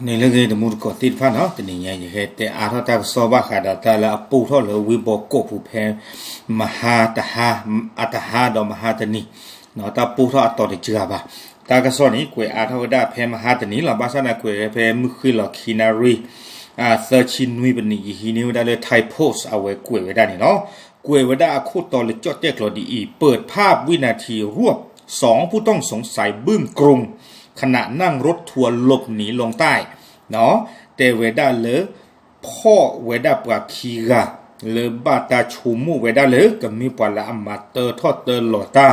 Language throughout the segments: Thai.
ในเรื่องนี้มูลก่อติดพันเนาะแต่นี่ยังเหตุแต่อาถ้าตาสอบขาดแต่ละปูท่อเลยวิบกผู้แพ้มหาตหาอัตหาดอมหาตนีเนาะตาปูท่อต่อได้เจือบ่าตากระสอนนี้กวยอาถ้าได้แพ้มหาตนีหลับบ้านsanaกวยแพ้มือคือหลอกคินารีเซอร์ชินนุยเป็นนี่ฮีนิวได้เลยไทยโพสเอาไว้กวยไว้ได้นี่เนาะกวยไว้ได้อาคูต่อเลยจอดเจ๊กลอดีอีเปิดภาพวินาทีรวบ2ผู้ต้องสงสัยบึ้มกรุงขณะนั่งรถทัวร์หลบหนีลงใต้เนาะแต่เวดาเลยพ่อเวดาปากคีกาเลยบาตาชูมูเวดาเลยก็มีปลาอมาเตอร์ทอดเตอร์หลอตา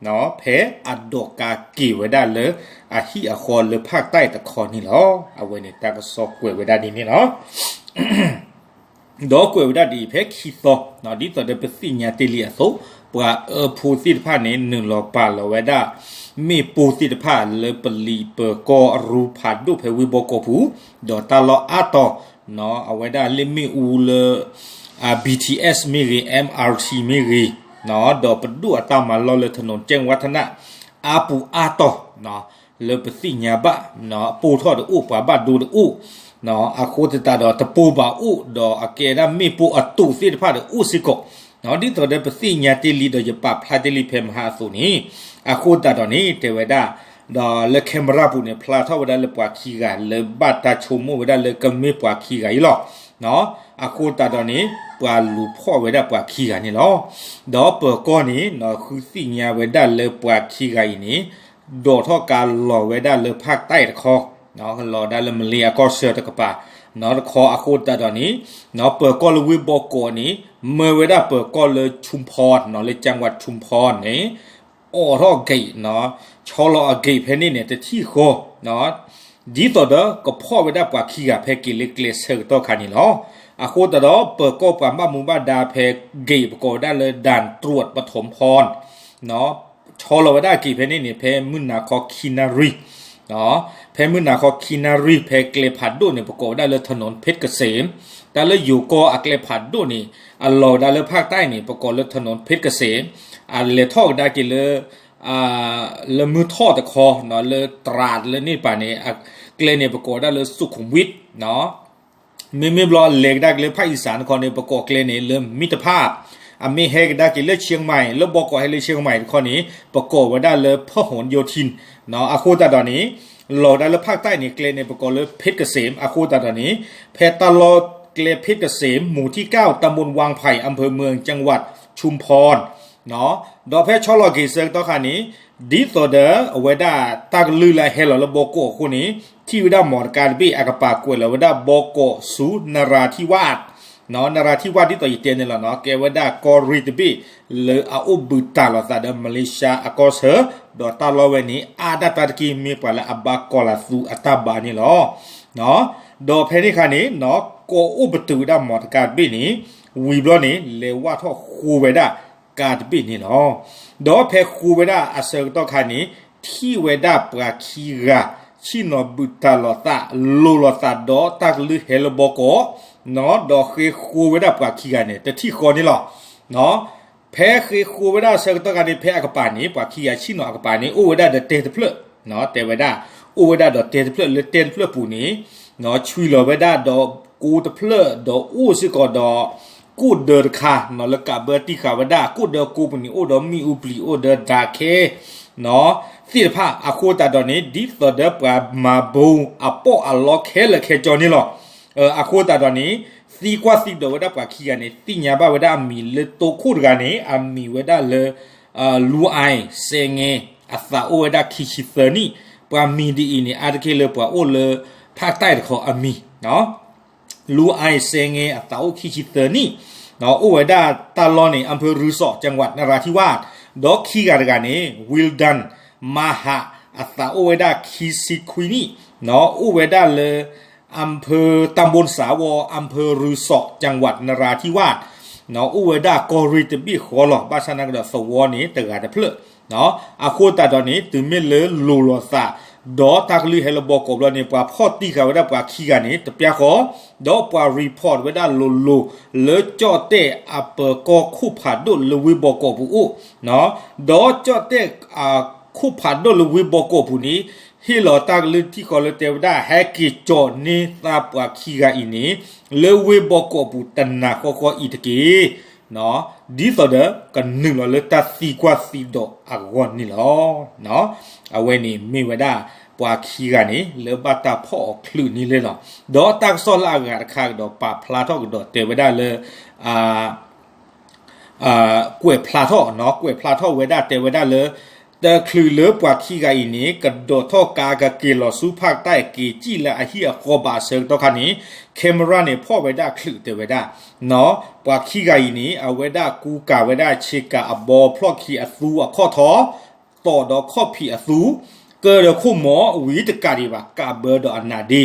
เนาะเพอดอกกากีเวดาเลยอาฮิอาคอนเลยภาคใต้ตะคอนี่เนาะเอาไว้ในตากระสอบกวยเวดานี่เนาะ ดอกกวยเวดาดีเพคิโซเนาะดิต่อเดเปสิญาติเลียโซปว่าผู้สิทธิภาใน1 ลอปาลเวดามีปูสิทธิภาเลยปลีเปกอรูผาดูเพวิบกผู้ดอตาลออาตอเนาะเอาไว้ได้เลมีอูเลBTS มีรี MRT มีรีเนาะดอปดูอัตามาลอเลยถนนแจ้งวัฒนะอาปูอาตอเนาะเลยปสิญาบะเนาะปูทอดอูปะบะดูดอูเนาะอาโคตตาดอตะปูบาอูดออเกดามีปูอตุสิทธิภาอูสิโกเนาะดิตัวเดปสิญาติลีดอยปะพลาติลีเพมหาสุนีอาคูตาดอนี้เทวดาดอเลเคมราบุเนี่ยพลาทวดาเลปวาคีกาเลบาตาชุมุเวดาเลกมเมปวาคีกาอีหรอเนาะอาคูตาดอนี้ปวาลูพ่อเวดาปวาคีกานี่หรอดอเปก้อนี้เนาะคือสิญาเวดาเลปวาคีกาอีนี้ดอท่อการหล่อเวดาเลภาคใต้ตะคอเนาะหล่อดาเลมเลียก็เสือตะกปาเนาะคออาคูตาดอนี้เนาะเปก้อเลวิบโกนี้เมื่อเวดาเปก้อเลชุมพรเนาะเลยจังหวัดชุมพรนี่โอ้รอเกยเนาะชอลอเกยเพนี่เนี่ยแต่ที่โคเนาะดีต่อเด้อก็พ่อไว้ได้ปว่าขี้กะเพกิเล็กเลเซอร์ต่อคันนี่เนาะอะโคตะเนาะเปิดก็ปาบ้ามุบ้าดาเพเกยปก็ได้เลยด่านตรวจปฐมพรเนาะชอลอไว้ได้กี่เพนี่เนี่ยเพมึนนาคอคินารีเนาะเพมึนนาคอคินารีเพเกลพัดดูเนี่ยปก็ได้เลยถนนเพชรเกษมแต่เลยอยู่ก็อักเลพัดดูนี่อัลลอได้เลยภาคใต้นี่ปก็เลยถนนเพชรเกษมเลทอกได้กี่เลมือทอดตะคอเนาะเลตราดเลนี่ป่านี้เกลเนี่ยประกอบได้เลยสุขุมวิทเนาะมีบลอเล็กได้เลยภาคอีสานคอเนี่ยประกอบเกลเนี่ยเริ่มมิตรภาพมีเฮกได้กี่เลยเชียงใหม่แล้วบอกก่อให้เลยเชียงใหม่ข้อนี้ประกอบไว้ได้เลยพหลโยธินเนาะอาคูตาตอนนี้หล่อได้เลยภาคใต้เนี่ยเกลเนี่ยประกอบเลยเพชรเกษมอาคูตาตอนนี้เพชรตลอดเกลเพชรเกษมหมู่ที่9ตำบลวังไผ่อำเภอเมืองจังหวัดชุมพรเนาะดอกเพชรชอลอกีเซกต่อคันนี้ดีต่อเดอเวดาตากลือละเฮลละโบโกคนนี้ที่วิดาหมอดการบีอากาปากวยละเวดาโบโกสูนราธิวาสเนาะนราธิวาสที่ต่ออีเตียนนี่แหละเนาะเกเวดากอริตบีเลอาอุบุตาลอซาเดมาเลเซียอากอเซดอตาลอเวนี้อาดาตาตะกีมีปะละอบากอลาสูอัตาบานี่หรอเนาะดอเพนี่คันนี้เนาะโกอุบตุวิดาหมอดการบีนี้วีบลอนี้เลว่าท่อคูเวดาการบินนี่เนาะดอเพคูเวดาอาเซอร์ต่อคันนี้ที่เวดาปราคีกาชินอบุตาลอตาโลลอตาดอตักลือเฮลโบโกเนาะดอเคคูเวดาปราคีกาเนี่ยแต่ที่คอนี่หรอเนาะเพเคคูเวดาเซอร์ต่อคันนี้เพอากปานี้ปราคีกาชินออากปานี้โอเวดาเดเตเพลเนาะแต่เวดาโอเวดาดอเตเพลเลเตเพลปูนี้เนาะชุยลอเวดาดอกูเตเพลดออูซิกอดอกูเดอร์คาเนาะแล้วก็เบอร์ติคาวดากูเดอร์กูปนี่โอดอมีอุปลีโอเดอร์ดาเคเนาะสิพาอะโคตาดอนี้ดิฟเดอร์ปามาบูอะโปอะล็อกเคลเคจอนี่หรออะโคตาดอนี้ซีกว่าซีเดอร์วดาปาคีกันนี่ติญาบาวดามีเลโตคูดกันนี่อามีวดาเลลูไอเซเงอะซาโอวดาคิชิเซนี่ปามีดีนี่อาตเคเลปาโอเลภาคใต้ขออามีเนาะลูไอเซเงอะซาโอคิชิเซนี่เนาะโอเวดาตาลอนี่อำเภอรือสอจังหวัดนราธิวาสดอกคีกาดกานี่วิลดันมาหะอัตตาโอเวดาคิซิคุยนี่เนาะโอเวดาเลอำเภอตำบลสาวอำเภอรือสอจังหวัดนราธิวาสเนาะโอเวดากอริตบีขอหลอบาชนักดอสวอนี่ตะกาดเพลเนาะอะโคตาดอนี้ตึเมเลลูโลซาดอตักลีเฮลบอกบลนี่ปาพอตีกาเวดาปาคีกานี่ตะเปียขอดอปารีพอร์ตเวดาโลโลเลจอเตอะเปกอคู่ผาดุลวิบอกบูเนาะดอจอเตคู่ผาดุลวิบอกบูนี้ ฮิโลตักลึที่กอลเตวดาแฮกิโจนี่ซาปวาคีกาอินีเลเวบอกอบุตันนาโคโคอิตกีเนาะดีสอดกันหนึ่งเลตัสีกว่าสีดออากอนนี่ลอเนาะเอาไว้นี่มีเวดาปวาคีกานี่เลบาตาพ่อคลื่นนี่เลยเนาะดอตักซอลอากาศคากดอปาพลาทอกดอเตวดาเลกวยพลาทอเนาะกวยพลาทอเวดาเตวดาเลแต่คลือเลือกว่าขี้กาอินี้กระโดดท่อกากะเกลอสู้ภาคใต้กีจีและอาเฮียโคบาเซิงตอคันนี้เคมราเนี่ยพ่อเวดาคลือเตเวดาเนาะว่าขี้กาอินี้เอาเวดากูกาเวดาเชกาอบอพลอกขี้อสูข้อท้อต่อดอกข้อผีอสูเกิดคู่หมอวิตกาดีว่ากาเบอร์ดอนาดี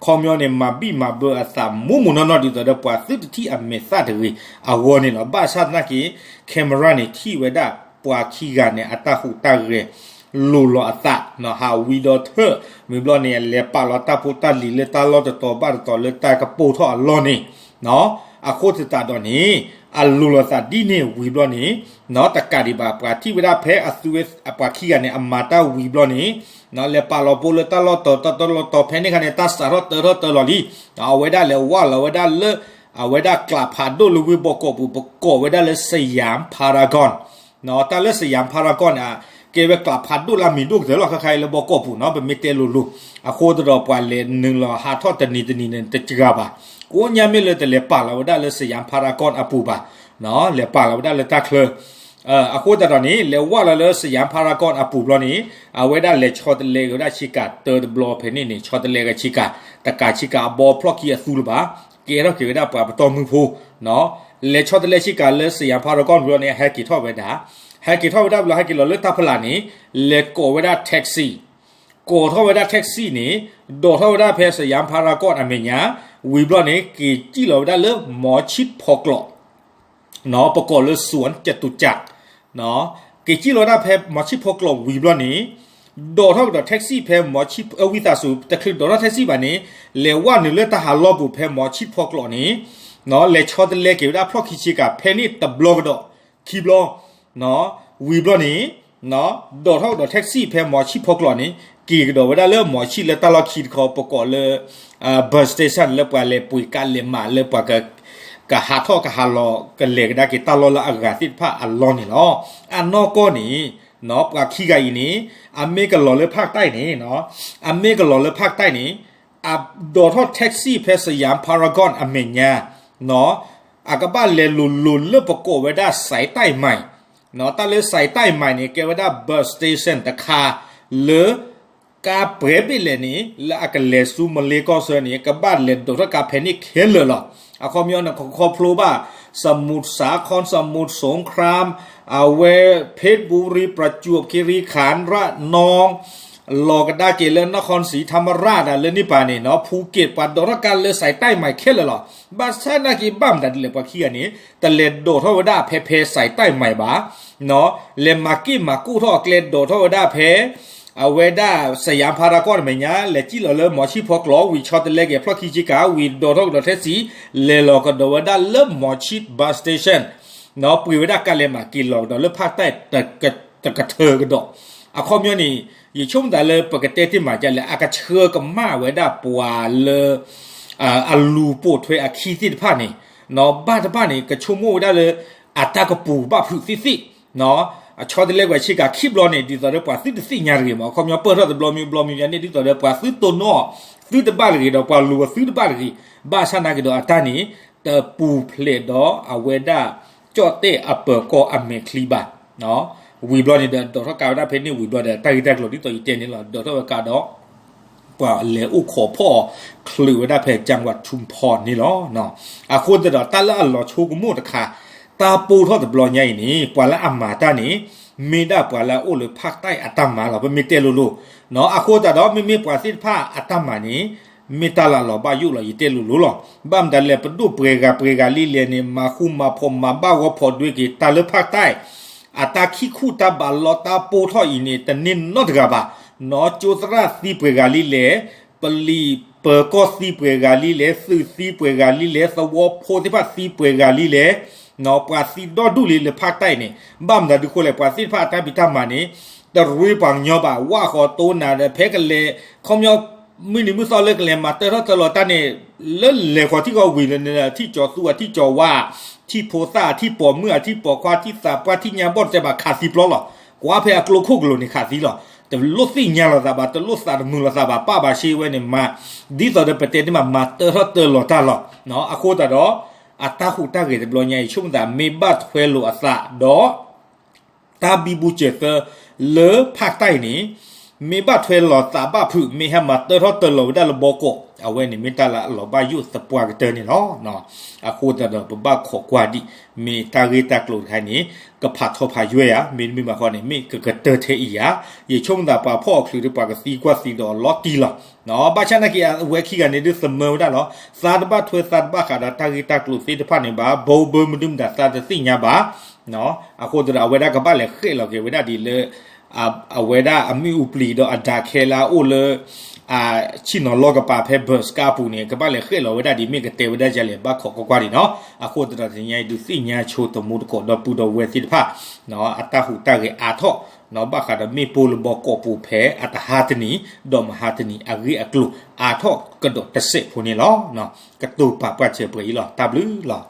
คอมยอนเนี่ยมาบีมาเบอร์อาสามมุนนอดีตัวเดปว่าสุดที่อเมซาถือเอาวเนี่ยเนาะบ้าชาตินักกี้เคมราเนี่ยที่เวดาปวาคีกันเนี่ยอัตหูตาเรลูลออัตเนาะฮาวิดอเธอมีบลอเนี่ยเลปาลอตาพุตาลีเลตาลอตตอบ้าตอเลตากระปูทอลอนี่เนาะอะโคตตาดอนี้อัลลูลอตาดีเนี่ยวิบลอนี่เนาะตะกาดิบาปาที่เวลาเพออสุเวสอปาคีกันเนี่ยอมาตาวิบลอนี่เนาะเลปาลอปูเลตาลอตตลอตเพนี่กันเนี่ยตาสารตเตลอลีเอาไว้ได้เลว่าเราไว้ได้เลเอาไว้ได้กลับผ่านดูลูวิบอกบุบกไว้ได้เลยสยามพารากอนเนาะแต่เรื่องสยามพารากอนเกวกลับพัดดูลามีดูเดี๋ยวเราใครเราบอกกูเนาะเป็นมิเตลูลูโคตรเราปวันเลนหนึ่งเราหาทอดแต่นี่เนี่ยแต่จิกาบะกูยังไม่เลยแต่เลี้ยป่าเราได้เลยสยามพารากอนปูบะเนาะเลี้ยป่าเราได้เลยตาเคลโคตรตอนนี้เลี้ยวว่าเราเลยสยามพารากอนปูบลอนี้เอาไว้ได้เลยชอตเลก็ได้ชิกาเตอร์บลอเพนี่นี่ชอตเลก็ชิกาแต่การชิกาบอพลอกี้สูลบะเกเราเกวได้ปะตัวมือพูเนาะเลชอตเลชิกาเลสยามพารากอนบลอนี้ให้กี่ทอดไว้ได้ให้กี่ท่อเวลาเราให้กี่เราเลือกตาพลานี้เลโกเวลาแท็กซี่โกท่อเวลาแท็กซี่นี้โดท่อเวลาเพสยามพารากอนอเมริกาวิบลอนี้กี่จีเราได้เลือกหมอชิดพอกลอเนาะประกอบเลยสวนจตุจักรเนาะกี่จีเราได้เพหมอชิดพอกลอวิบลอนี้โดท่อเวลาแท็กซี่เพหมอชิดวิตาสูแต่คือโดท่อแท็กซี่แบบนี้เลว่าหนึ่งเลือกทหารลอบุเพหมอชิดพอกลอนี้เนาะเลชอตเลกี่ได้พลอกคิชิกาเพนี่ตบลอกดอคีบลอเนาะวีบลอนี้เนาะโดดเท่าโดดแท็กซี่เพหมอชิพกลอนี้กี่กระโดดเวลาเริ่มหมอชิแล้วตลอดขีดคอประกอบเลยบัสสเตชันแล้วปว่าเลยปุยการเลยมาเลยปว่ากะหาท่อกะหาลอกันเลยก็ได้กี่ตลอดละอากาศที่ผ้าอัลลอนี่เนาะอันนอกก็นี่เนาะปว่าขี้กาอีนี้อเมริกาหล่อเลยภาคใต้นี่เนาะอเมริกาหล่อเลยภาคใต้นี่โดดเท่าแท็กซี่เพสยามพารากอนอเมริกาเนาะอากาบ้านเลยลุนเริ่มประกอบไว้ได้สายใต้ใหม่เนาะตาเลยใส่ใต้ใหม่เนี่ยเกี่ยวกับบัสสเตชันตะคาหรือกาเปรบิเลนี่และอากาเลซูมันเลก็เสนี่กับบ้านเลนตัวกาเพนิเคลเลยหรออะคอมยอนของคอพลูบ้าสมุทรสาครสมุทรสงครามเวเพชรบุรีประจวบคีรีขันธ์ระนองหลอกได้เกลนครศรีธรรมราชเลยนี่ป่านี่เนาะภูเก็ตปัดดอรการเลยใส่ใต้ใหม่เคลเลยหรอบาซานากีบ้ามดัดเลยปะเคียนี้แต่เลดโดท่อวดาเพใส่ใต้ใหม่บ้าเนาะเลมากี้มากู้ท่อเกลดโดท่อวดาเพเวดาสยามพารากอนเหมือนงี้เลจิเราเลยหมอชีพอกล้อวิชอตเลกเพราะคิจิกาวิโดท่อโดเทสีเลหลอกโดวดาเริ่มหมอชีพบัสสเตชันเนาะปุยเวดาการเลมากินหลอกโดเริ่มภาคใต้แต่กระเทอกันดอกอะคอมยอนี่ยิ่งช่วงแต่เลยปกติที่มาจะเลยอากาเชื่อกับมาเวดาปัวเลยอัลลูปวดถวยอาคีที่ผ่านนี่เนาะบ้านนี่ก็ชั่วโมงได้เลยอัตากระปูบ้าฝึกซิเนาะชอบที่เรียกว่าชิกาคีบลอนี่ดีต่อเรื่องปัวซิญารีมั้งคอมยอเปิดเราแต่บลอมีอย่างนี้ดีต่อเรื่องปัวซิตัวนอซิตบ้านรีดอกปัวลูซิตบ้านรีบ้าชนะกิดอัตานี่แต่ปูเพลดอเวดาจอเตอเปอร์ก็อเมคลีบาเนาะวีบลอนี่เดอทกาวได้เพนี่วีบลอเดไตแตกหลอดที่ตัวอีเจนี่หรอเดอทกาดอกว่าเหลืออุขอพ่อคลือได้เพจังหวัดชุมพรนี่หรอเนาะคนจะดอตาละหล่อชูกุมูตะค่ะตาปูทอดบลอใหญ่นี่ปว่าละอัมมาตานี่มีได้ปว่าละโอหรือภาคใต้อัตมาเราเป็นมีเตลูเนาะคนจะดอมีปว่าสิผ้าอัตมานี่มีตาละหล่อบายุหล่ออีเตลูหรอบ้ามดันเลยปดูเปรกาลีเลียนี่มาคุมมาพมมาบ้าวพอด้วยกี่ตาเลยภาคใต้อัตาขี้คู่ตาบาลอตาปูทออีนี่แต่นินนอตกะบะเนาะจูสระสีเปรกาลีเลปลีเปอร์ก็สีเปรกาลีเลสื่อสีเปรกาลีเลสวอโพธิพัฒสีเปรกาลีเลเนาะปราสีดอดูลีเลภาคใต้นี่บ้ามดาดูโคเลปราสีภาคใต้พิธามานี่ แต่รู้ปังยอบ่าว่าขอตัวนาเดเพกันเลยเขายอมือนี่มือซ้อเลิกเลยมาแต่ถ้าตลอดตาเนี่ยเล่นเลยขอที่เขาวิ่งเลยเนี่ยที่จอตัวที่จอว่าที่โพซ่าที่ปอเมื่อที่ปอควาที่สาปว่าที่ยามบอดจะมาขาดสิบล้อหรอกว่าเพอกลัวคุกเลยนี่ขาดสิหรอแต่ลุสิญาละซาบะแต่ลุสามือละซาบะป้าบาชีไว้เนี่ยมาดีต่อเดประเทศที่มาเตอร์เตอร์หลอตาหรอเนาะอะโคตรดออัตตาหูตาเกิดบลอใหญ่ช่วงแต่มีบัตรเฟลอาซาดอตาบีบูเจเตอร์เลอภาคใต้นี้มีบัตรเฟลตาบ้าผึมีให้มาเตอร์หลอได้ละบอกเอาไว้ในมิตรละหลอบายุสปวากเตอร์นี่เนาะอะโคตรดอปบ้าขอกว่าดิมีตาเกตากลุดใครนี้ก็ผัดทอพายุอ่ะมีมาคนนี้มีก็เตอร์เทียอย่าช่วงแต่ป่าพ่อคือป่าก็สีกว่าสีดอล็อกกี้ละเนาะบ้านฉันนักเวคีกันในเดือนเสมอได้เนาะซาดบ้าถวยซาดบ้าขาดตาเกตากลุดสีที่ผ่านในบ้าโบเบอร์มันดึงดัดซาดสิ่งยาบ้าเนาะอะโคตรเอาไว้ได้กับบ้านเลยเคยเราเก็บไว้ได้ดีเลยเอาไว้ได้มีอุปลีดอันดาเคลาโอเลยชินอลอกกับป่าเพเบอร์สกาปูเนี่ยกับบ้านเลยเคยเราไว้ได้ดีมีกเตไว้ได้จะเลยบ้าขอกว่าดีเนาะอะโคตรสิ่งใหญ่ดูสิ่งใหญ่โชว์ตัวมูดกดดอปูดอเวสิทธาเนาะอัตตาหูตาเกอาทอเนาะบ้าขาดมีปูลบอกกปูเพอัตหาตนีดอมหาตนีอาริอักลุอาทอกระโดดตะเสพพวกนี้เนาะกระตูป่าปราเชเปรย์หรอตาบลือหรอ